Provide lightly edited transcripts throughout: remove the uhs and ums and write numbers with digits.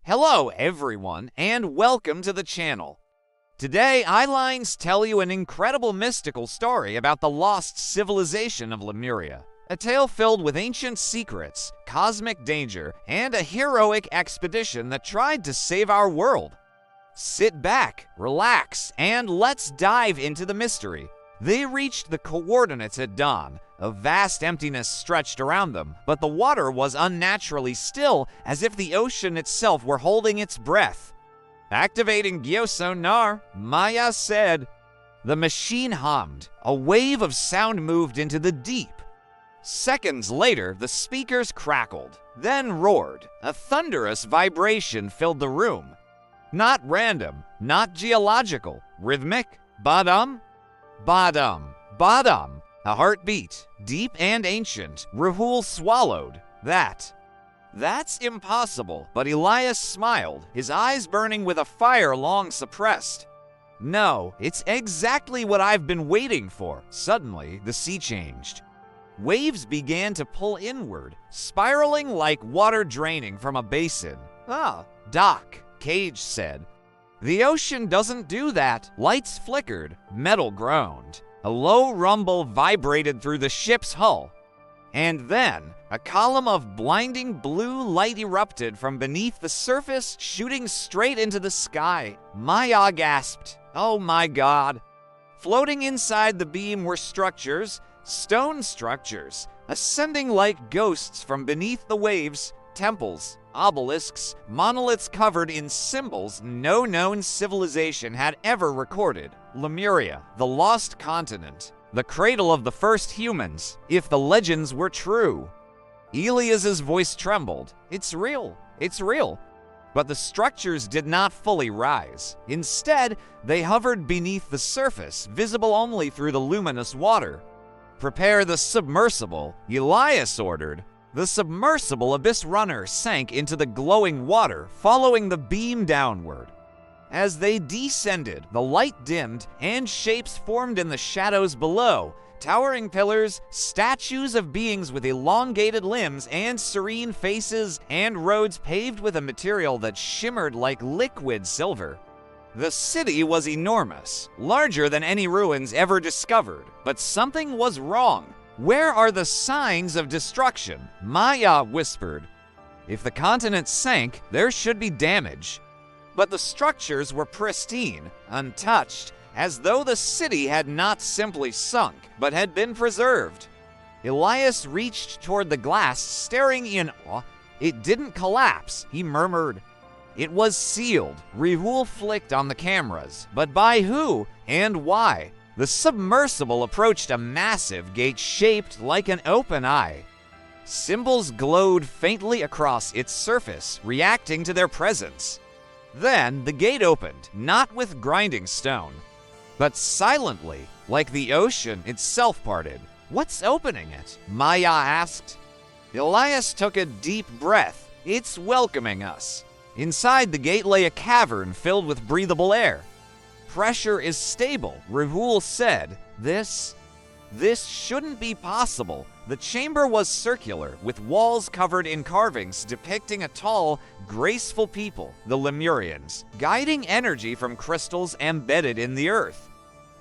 Hello everyone, and welcome to the channel. Today, Eyelines tell you an incredible mystical story about the lost civilization of Lemuria. A tale filled with ancient secrets, cosmic danger, and a heroic expedition that tried to save our world. Sit back, relax, and let's dive into the mystery. They reached the coordinates at dawn. A vast emptiness stretched around them, but the water was unnaturally still, as if the ocean itself were holding its breath. Activating geosonar, Maya said. The machine hummed. A wave of sound moved into the deep. Seconds later, the speakers crackled, then roared. A thunderous vibration filled the room. Not random, not geological, rhythmic, badum, badum, badum. A heartbeat, deep and ancient. Rahul swallowed. That's impossible, but Elias smiled, his eyes burning with a fire long suppressed. No, it's exactly what I've been waiting for. Suddenly, the sea changed. Waves began to pull inward, spiraling like water draining from a basin. Doc, Cage said. The ocean doesn't do that. Lights flickered, metal groaned. A low rumble vibrated through the ship's hull. And then, a column of blinding blue light erupted from beneath the surface, shooting straight into the sky. Maya gasped, "Oh my God." Floating inside the beam were structures, stone structures, ascending like ghosts from beneath the waves, temples, obelisks, monoliths covered in symbols no known civilization had ever recorded. Lemuria, the lost continent, the cradle of the first humans, if the legends were true. Elias's voice trembled. It's real. But the structures did not fully rise. Instead, they hovered beneath the surface, visible only through the luminous water. Prepare the submersible, Elias ordered. The submersible abyss runner sank into the glowing water, following the beam downward. As they descended, the light dimmed and shapes formed in the shadows below. Towering pillars, statues of beings with elongated limbs and serene faces, and roads paved with a material that shimmered like liquid silver. The city was enormous, larger than any ruins ever discovered, but something was wrong. Where are the signs of destruction? Maya whispered. If the continent sank, there should be damage. But the structures were pristine, untouched, as though the city had not simply sunk, but had been preserved. Elias reached toward the glass, staring in awe. It didn't collapse, he murmured. It was sealed. Rahul flicked on the cameras. But by who and why? The submersible approached a massive gate shaped like an open eye. Symbols glowed faintly across its surface, reacting to their presence. Then the gate opened, not with grinding stone, but silently, like the ocean itself parted. What's opening it? Maya asked. Elias took a deep breath. It's welcoming us. Inside the gate lay a cavern filled with breathable air. Pressure is stable, Rahul said. This shouldn't be possible. The chamber was circular, with walls covered in carvings depicting a tall, graceful people, the Lemurians, guiding energy from crystals embedded in the earth.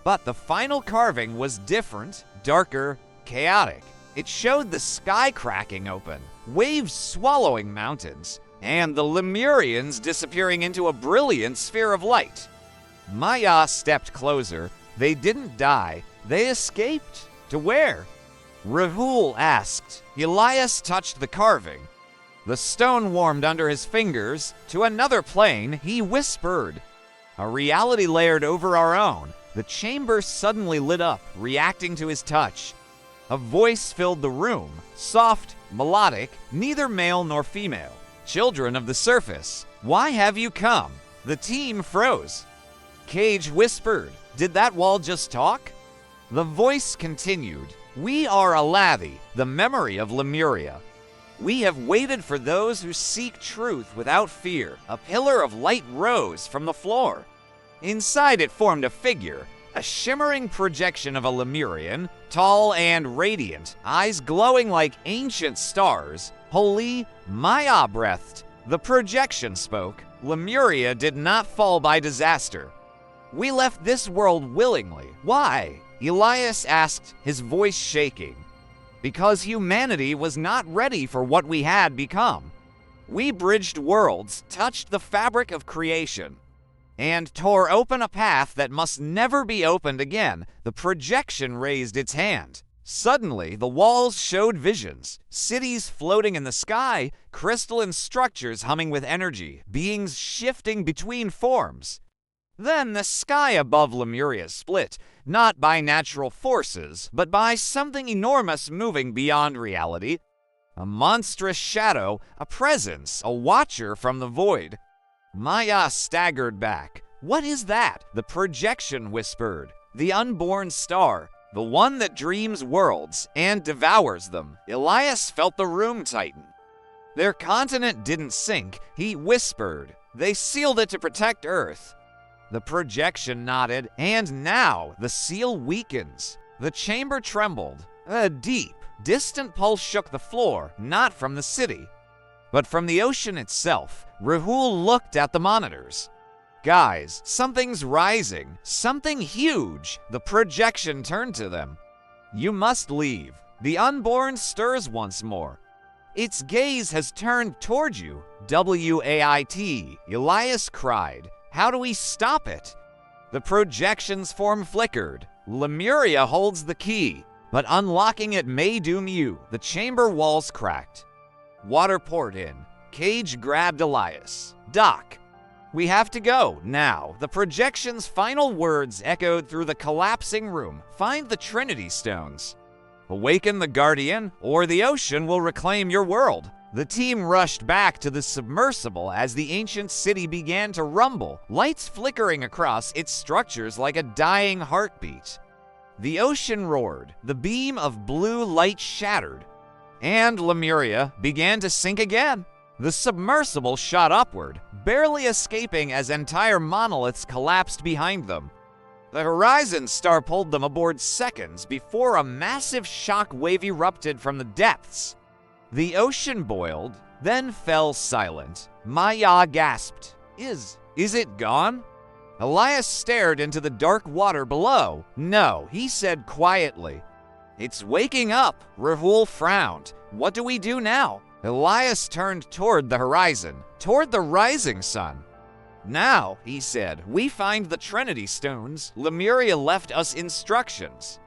But the final carving was different, darker, chaotic. It showed the sky cracking open, waves swallowing mountains, and the Lemurians disappearing into a brilliant sphere of light. Maya stepped closer. They didn't die. They escaped. To where? Rahul asked. Elias touched the carving. The stone warmed under his fingers. To another plane, he whispered. A reality layered over our own. The chamber suddenly lit up, reacting to his touch. A voice filled the room, soft, melodic, neither male nor female. Children of the surface, why have you come? The team froze. Cage whispered. Did that wall just talk? The voice continued. We are Alavi, the memory of Lemuria. We have waited for those who seek truth without fear. A pillar of light rose from the floor. Inside it formed a figure, a shimmering projection of a Lemurian, tall and radiant, eyes glowing like ancient stars. Holy, Maya breathed. The projection spoke. Lemuria did not fall by disaster. We left this world willingly. Why? Elias asked, his voice shaking. Because humanity was not ready for what we had become. We bridged worlds, touched the fabric of creation, and tore open a path that must never be opened again. The projection raised its hand. Suddenly, the walls showed visions, cities floating in the sky, crystalline structures humming with energy, beings shifting between forms. Then the sky above Lemuria split, not by natural forces, but by something enormous moving beyond reality. A monstrous shadow, a presence, a watcher from the void. Maya staggered back. What is that? The projection whispered. The unborn star. The one that dreams worlds and devours them. Elias felt the room tighten. Their continent didn't sink, he whispered. They sealed it to protect Earth. The projection nodded, and now the seal weakens. The chamber trembled. A deep, distant pulse shook the floor, not from the city, but from the ocean itself. Rahul looked at the monitors. Guys, something's rising, something huge. The projection turned to them. You must leave. The unborn stirs once more. Its gaze has turned toward you. Wait, Elias cried. How do we stop it? The projection's form flickered. Lemuria holds the key, but unlocking it may doom you. The chamber walls cracked. Water poured in. Cage grabbed Elias. Doc, we have to go, now. The projection's final words echoed through the collapsing room. Find the Trinity Stones. Awaken the Guardian, or the ocean will reclaim your world. The team rushed back to the submersible as the ancient city began to rumble, lights flickering across its structures like a dying heartbeat. The ocean roared, the beam of blue light shattered, and Lemuria began to sink again. The submersible shot upward, barely escaping as entire monoliths collapsed behind them. The Horizon Star pulled them aboard seconds before a massive shock wave erupted from the depths. The ocean boiled, then fell silent. Maya gasped. Is it gone? Elias stared into the dark water below. No, he said quietly. It's waking up. Rahul frowned. What do we do now? Elias turned toward the horizon, toward the rising sun. Now, he said, we find the Trinity Stones. Lemuria left us instructions.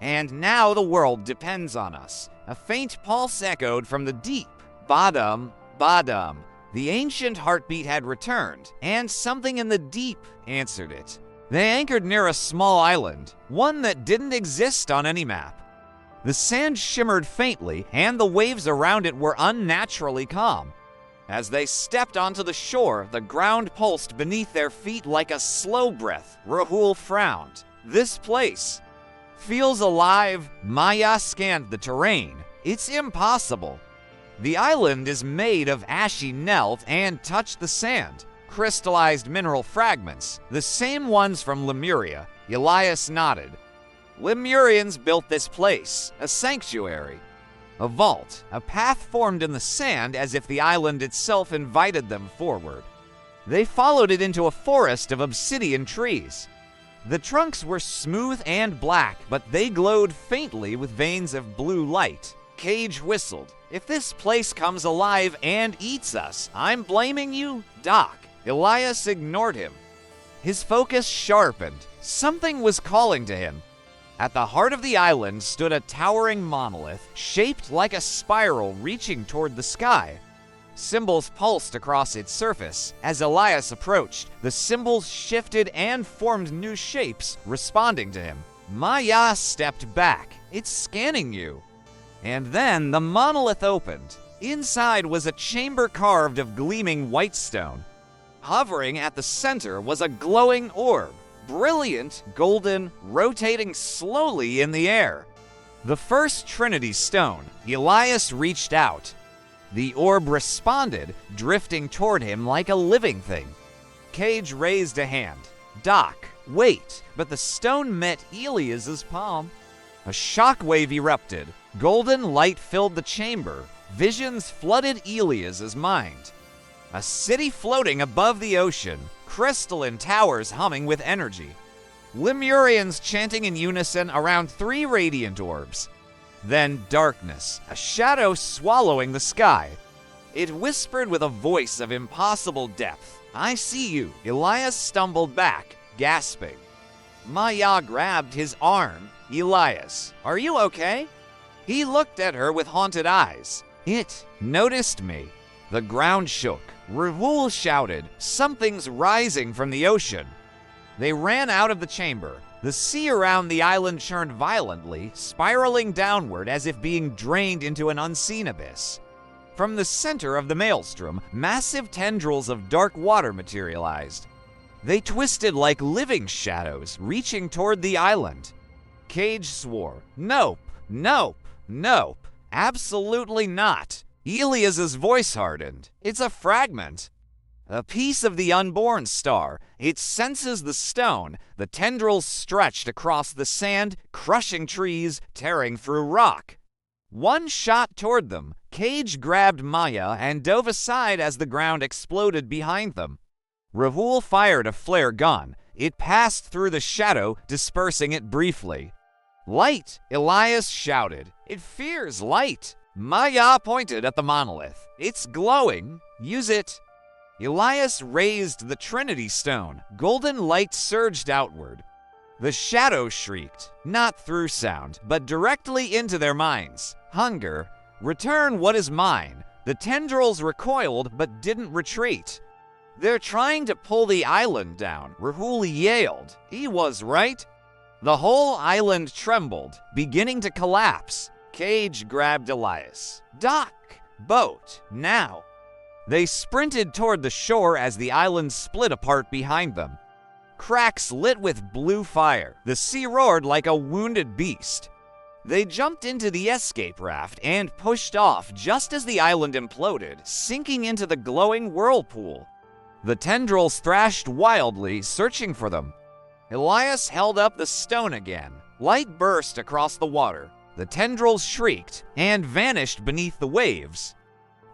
And now the world depends on us. A faint pulse echoed from the deep. Badam, badam. The ancient heartbeat had returned, and something in the deep answered it. They anchored near a small island, one that didn't exist on any map. The sand shimmered faintly, and the waves around it were unnaturally calm. As they stepped onto the shore, the ground pulsed beneath their feet like a slow breath. Rahul frowned. This place feels alive. Maya scanned the terrain. It's impossible. The island is made of ashy nelt and touched the sand. Crystallized mineral fragments, the same ones from Lemuria. Elias nodded. Lemurians built this place, a sanctuary. A vault, a path formed in the sand as if the island itself invited them forward. They followed it into a forest of obsidian trees. The trunks were smooth and black, but they glowed faintly with veins of blue light. Cage whistled. If this place comes alive and eats us, I'm blaming you, Doc. Elias ignored him. His focus sharpened. Something was calling to him. At the heart of the island stood a towering monolith, shaped like a spiral reaching toward the sky. Symbols pulsed across its surface. As Elias approached, the symbols shifted and formed new shapes, responding to him. Maya stepped back. It's scanning you. And then the monolith opened. Inside was a chamber carved of gleaming white stone. Hovering at the center was a glowing orb. Brilliant, golden, rotating slowly in the air. The first Trinity Stone. Elias reached out. The orb responded, drifting toward him like a living thing. Cage raised a hand. Doc, wait, but the stone met Elias's palm. A shockwave erupted. Golden light filled the chamber. Visions flooded Elias's mind. A city floating above the ocean, crystalline towers humming with energy. Lemurians chanting in unison around 3 radiant orbs. Then darkness, a shadow swallowing the sky. It whispered with a voice of impossible depth. "I see you." Elias stumbled back, gasping. Maya grabbed his arm. "Elias, are you okay?" He looked at her with haunted eyes. "It noticed me." The ground shook. Rahul shouted, "Something's rising from the ocean." They ran out of the chamber. The sea around the island churned violently, spiraling downward as if being drained into an unseen abyss. From the center of the maelstrom, massive tendrils of dark water materialized. They twisted like living shadows, reaching toward the island. Cage swore, "Nope, nope, nope, absolutely not." Elias's voice hardened. "It's a fragment. A piece of the unborn star. It senses the stone." The tendrils stretched across the sand, crushing trees, tearing through rock. One shot toward them. Cage grabbed Maya and dove aside as the ground exploded behind them. Rahul fired a flare gun. It passed through the shadow, dispersing it briefly. "Light!" Elias shouted. "It fears light." Maya pointed at the monolith. "It's glowing. Use it." Elias raised the Trinity Stone. Golden light surged outward. The shadow shrieked, not through sound, but directly into their minds. "Hunger. Return what is mine." The tendrils recoiled but didn't retreat. "They're trying to pull the island down," Rahul yelled. He was right. The whole island trembled, beginning to collapse. Cage grabbed Elias. "Dock! Boat! Now!" They sprinted toward the shore as the island split apart behind them. Cracks lit with blue fire. The sea roared like a wounded beast. They jumped into the escape raft and pushed off just as the island imploded, sinking into the glowing whirlpool. The tendrils thrashed wildly, searching for them. Elias held up the stone again. Light burst across the water. The tendrils shrieked and vanished beneath the waves.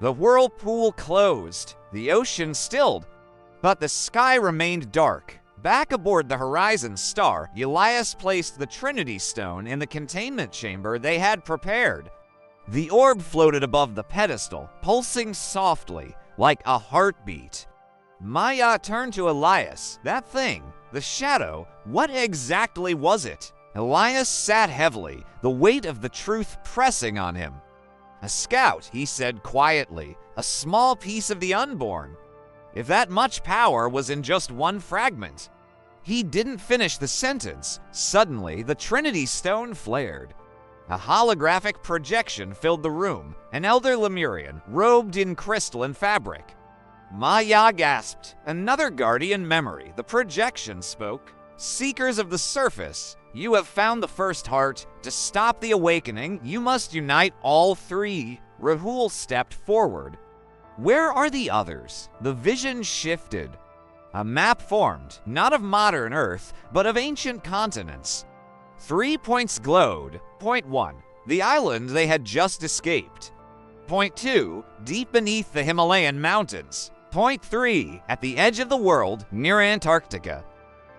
The whirlpool closed. The ocean stilled. But the sky remained dark. Back aboard the Horizon Star, Elias placed the Trinity Stone in the containment chamber they had prepared. The orb floated above the pedestal, pulsing softly, like a heartbeat. Maya turned to Elias. "That thing, the shadow, what exactly was it?" Elias sat heavily, the weight of the truth pressing on him. "A scout," he said quietly, "a small piece of the unborn. If that much power was in just one fragment." He didn't finish the sentence. Suddenly, the Trinity Stone flared. A holographic projection filled the room, an elder Lemurian, robed in crystalline fabric. Maya gasped. "Another guardian memory." The projection spoke. "Seekers of the surface, you have found the first heart. To stop the awakening, you must unite all 3. Rahul stepped forward. "Where are the others?" The vision shifted. A map formed, not of modern Earth, but of ancient continents. 3 points glowed. Point 1, the island they had just escaped. Point 2, deep beneath the Himalayan mountains. Point 3, at the edge of the world, near Antarctica.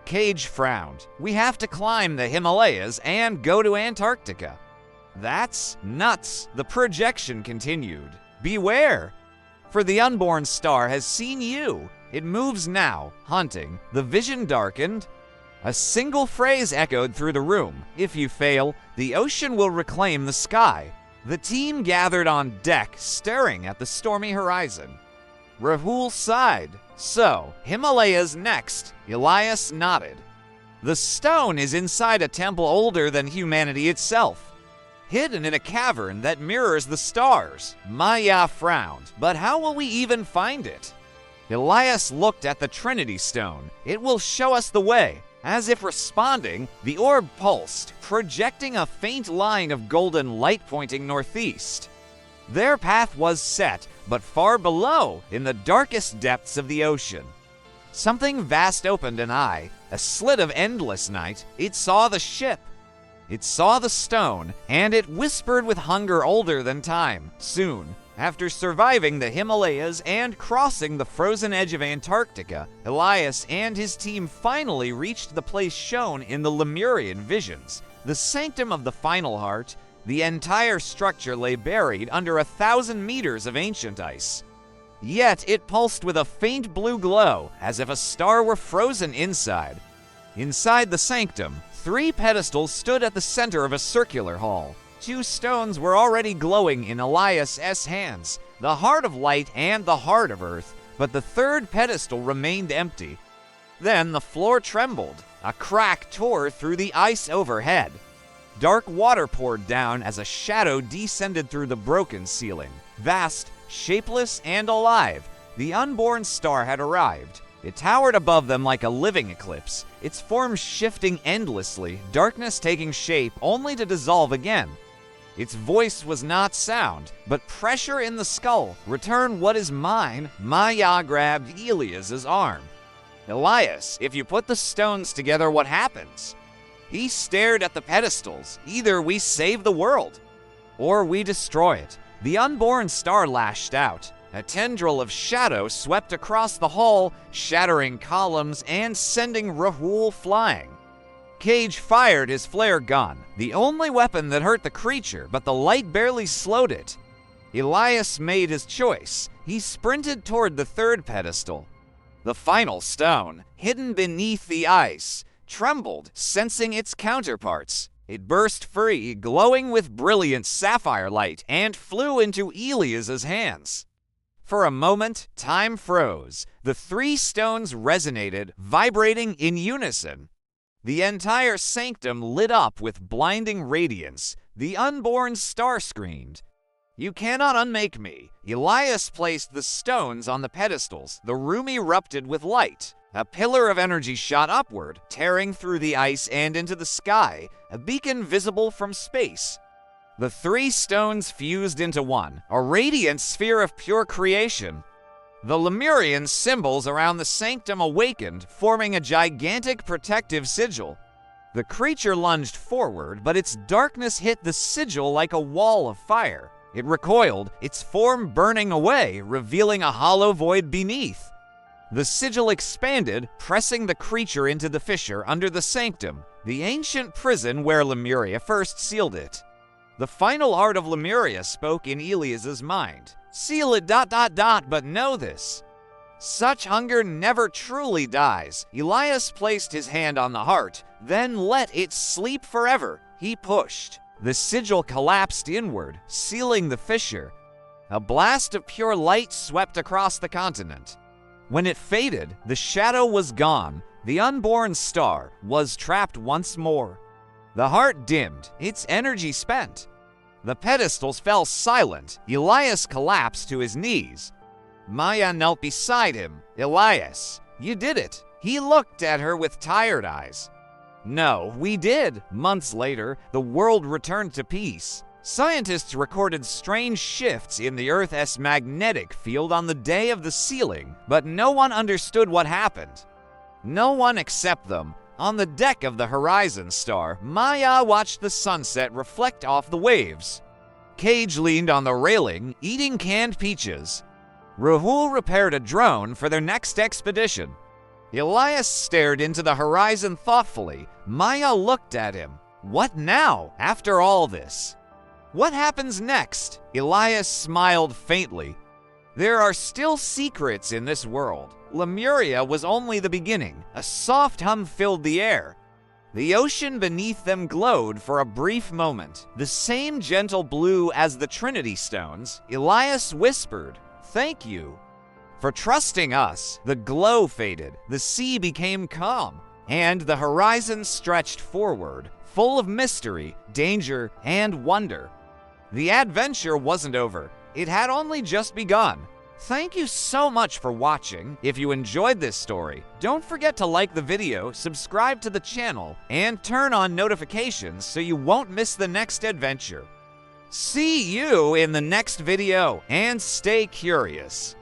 Cage frowned. "We have to climb the Himalayas and go to Antarctica." "That's nuts." The projection continued. "Beware, for the unborn star has seen you. It moves now, hunting." The vision darkened. A single phrase echoed through the room. "If you fail, the ocean will reclaim the sky." The team gathered on deck, staring at the stormy horizon. Rahul sighed. "So, Himalayas next." Elias nodded. "The stone is inside a temple older than humanity itself, hidden in a cavern that mirrors the stars." Maya frowned. "But how will we even find it?" Elias looked at the Trinity Stone. "It will show us the way." As if responding, the orb pulsed, projecting a faint line of golden light pointing northeast. Their path was set, but far below, in the darkest depths of the ocean. Something vast opened an eye, a slit of endless night. It saw the ship. It saw the stone, and it whispered with hunger older than time. "Soon, After surviving the Himalayas and crossing the frozen edge of Antarctica, Elias and his team finally reached the place shown in the Lemurian visions, the sanctum of the final heart. The entire structure lay buried under 1,000 meters of ancient ice. Yet it pulsed with a faint blue glow, as if a star were frozen inside. Inside the sanctum, 3 pedestals stood at the center of a circular hall. 2 stones were already glowing in Elias's hands, the heart of light and the heart of earth, but the 3rd pedestal remained empty. Then the floor trembled. A crack tore through the ice overhead. Dark water poured down as a shadow descended through the broken ceiling. Vast, shapeless, and alive, the unborn star had arrived. It towered above them like a living eclipse, its form shifting endlessly, darkness taking shape only to dissolve again. Its voice was not sound, but pressure in the skull. "Return what is mine." Maya grabbed Elias's arm. "Elias, if you put the stones together, what happens?" He stared at the pedestals. "Either we save the world, or we destroy it." The unborn star lashed out. A tendril of shadow swept across the hall, shattering columns and sending Rahul flying. Cage fired his flare gun, the only weapon that hurt the creature, but the light barely slowed it. Elias made his choice. He sprinted toward the 3rd pedestal. The final stone, hidden beneath the ice, trembled, sensing its counterparts. It burst free, glowing with brilliant sapphire light, and flew into Elias's hands. For a moment, time froze. The 3 stones resonated, vibrating in unison. The entire sanctum lit up with blinding radiance. The unborn star screamed, "You cannot unmake me." Elias placed the stones on the pedestals. The room erupted with light. A pillar of energy shot upward, tearing through the ice and into the sky, a beacon visible from space. The 3 stones fused into one, a radiant sphere of pure creation. The Lemurian symbols around the sanctum awakened, forming a gigantic protective sigil. The creature lunged forward, but its darkness hit the sigil like a wall of fire. It recoiled, its form burning away, revealing a hollow void beneath. The sigil expanded, pressing the creature into the fissure under the sanctum, the ancient prison where Lemuria first sealed it. The final art of Lemuria spoke in Elias's mind. "Seal it ... but know this. Such hunger never truly dies." Elias placed his hand on the heart, then let it sleep forever. He pushed. The sigil collapsed inward, sealing the fissure. A blast of pure light swept across the continent. When it faded, the shadow was gone. The unborn star was trapped once more. The heart dimmed, its energy spent. The pedestals fell silent. Elias collapsed to his knees. Maya knelt beside him. "Elias, you did it." He looked at her with tired eyes. "No, we did." Months later, the world returned to peace. Scientists recorded strange shifts in the Earth's magnetic field on the day of the sealing, but no one understood what happened. No one except them. On the deck of the Horizon Star, Maya watched the sunset reflect off the waves. Cage leaned on the railing, eating canned peaches. Rahul repaired a drone for their next expedition. Elias stared into the horizon thoughtfully. Maya looked at him. What now, after all this? What happens next? Elias smiled faintly. There are still secrets in this world. Lemuria was only the beginning. A soft hum filled the air. The ocean beneath them glowed for a brief moment. The same gentle blue as the Trinity Stones. Elias whispered, "Thank you for trusting us." The glow faded. The sea became calm, and the horizon stretched forward, full of mystery, danger, and wonder. The adventure wasn't over. It had only just begun. Thank you so much for watching. If you enjoyed this story, don't forget to like the video, subscribe to the channel, and turn on notifications so you won't miss the next adventure. See you in the next video, and stay curious.